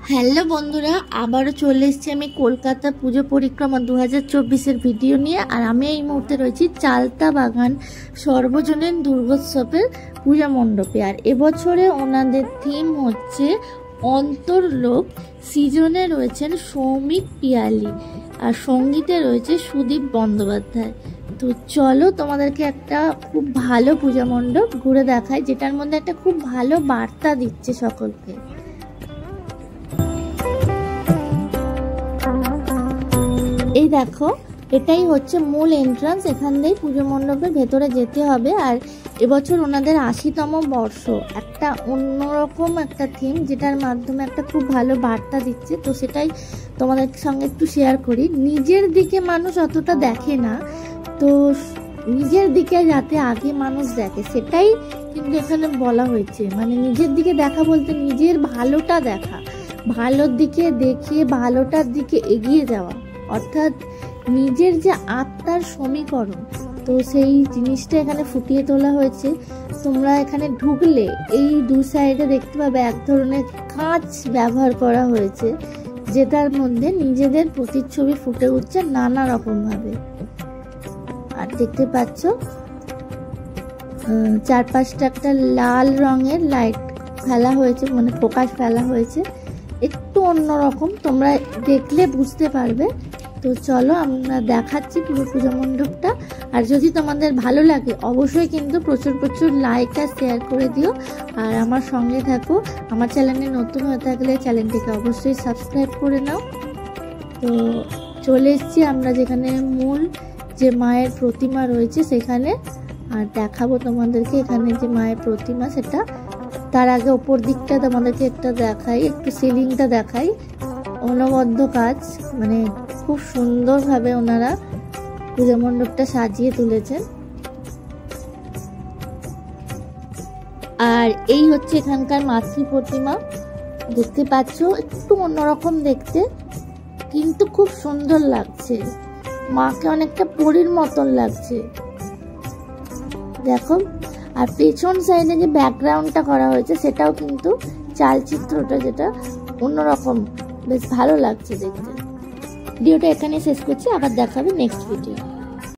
Hello বন্ধুরা, আবারও চলে এসেছি আমি কলকাতা পুজো পরিক্রমা 2024-এর ভিডিও নিয়ে। আর আমি এই মুহূর্তে রয়েছি চালতা বাগান সর্বজনীন দুর্গোৎসবের পূজা মণ্ডপে। আর এবছরে ওনাদের থিম হচ্ছে অন্তর্লোক। সিজনে রয়েছেন সৌমিক পিয়ালি আর সঙ্গীতে রয়েছে সুদীপ বন্দ্যোপাধ্যায়। তো চলো তোমাদেরকে একটা খুব ভালো পূজা মণ্ডপ ঘুরে দেখায়, যেটার মধ্যে একটা খুব ভালো বার্তা দিচ্ছে সকলকে। এই দেখো, এটাই হচ্ছে মূল এন্ট্রান্স। এখান দিয়ে পুজো মণ্ডপের ভেতরে যেতে হবে। আর এবছর ওনাদের 80তম বর্ষ, একটা অন্যরকম একটা থিম, যেটার মাধ্যমে একটা খুব ভালো বার্তা দিচ্ছে। তো সেটাই তোমাদের সঙ্গে একটু শেয়ার করি। নিজের দিকে মানুষ অতটা দেখে না, তো নিজের দিকে যাতে আগে মানুষ দেখে, সেটাই কিন্তু এখানে বলা হয়েছে। মানে নিজের দিকে দেখা বলতে নিজের ভালোটা দেখা, ভালোর দিকে দেখিয়ে ভালোটার দিকে এগিয়ে যাওয়া, অর্থাৎ নিজের যে আত্মার সমীকরণ, তো সেই জিনিসটা এখানে ফুটিয়ে তোলা হয়েছে। তোমরা এখানে ঢুকলে এই দু সাইডে দেখতে পাবে এক ধরনের কাঁচ ব্যবহার করা হয়েছে, যেটার মধ্যে নিজেদের প্রতিচ্ছবি ফুটে উঠছে নানা রকম ভাবে। আর দেখতে পাচ্ছ চারপাশটা একটা লাল রঙের লাইট ফেলা হয়েছে, মানে প্রকাশ ফেলা হয়েছে, একটু অন্যরকম, তোমরা দেখলে বুঝতে পারবে। তো চলো আমরা দেখাচ্ছি পুরো পূজা মণ্ডপটা। আর যদি তোমাদের ভালো লাগে অবশ্যই কিন্তু প্রচুর প্রচুর লাইক আর শেয়ার করে দিও। আর আমার সঙ্গে থাকো। আমার চ্যানেলে নতুন হয়ে থাকলে চ্যানেলটিকে অবশ্যই সাবস্ক্রাইব করে নাও। তো চলে এসেছি আমরা যেখানে মূল যে মায়ের প্রতিমা রয়েছে সেখানে। আর দেখাবো তোমাদেরকে এখানে যে মায়ের প্রতিমা, সেটা তার আগে ওপর দিকটা তোমাদেরকে একটা দেখাই, একটু সিলিংটা দেখাই। অনবদ্য কাজ, মানে খুব সুন্দরভাবে ওনারা পূজা মণ্ডপটা সাজিয়ে তুলেছেন। আর এই হচ্ছে এখানকার মাতৃ প্রতিমা, দেখতে পাচ্ছ, একটু অন্যরকম দেখতে, কিন্তু খুব সুন্দর লাগছে। মাকে অনেকটা পরীর মতন লাগছে, দেখো। আর পেছন সাইডে যে ব্যাকগ্রাউন্ডটা করা হয়েছে সেটাও কিন্তু চালচিত্রটা, যেটা অন্যরকম, বেশ ভালো লাগছে দেখতে। ভিডিওটা এখানে শেষ করছি, আবার দেখাবে নেক্সট ভিডিও।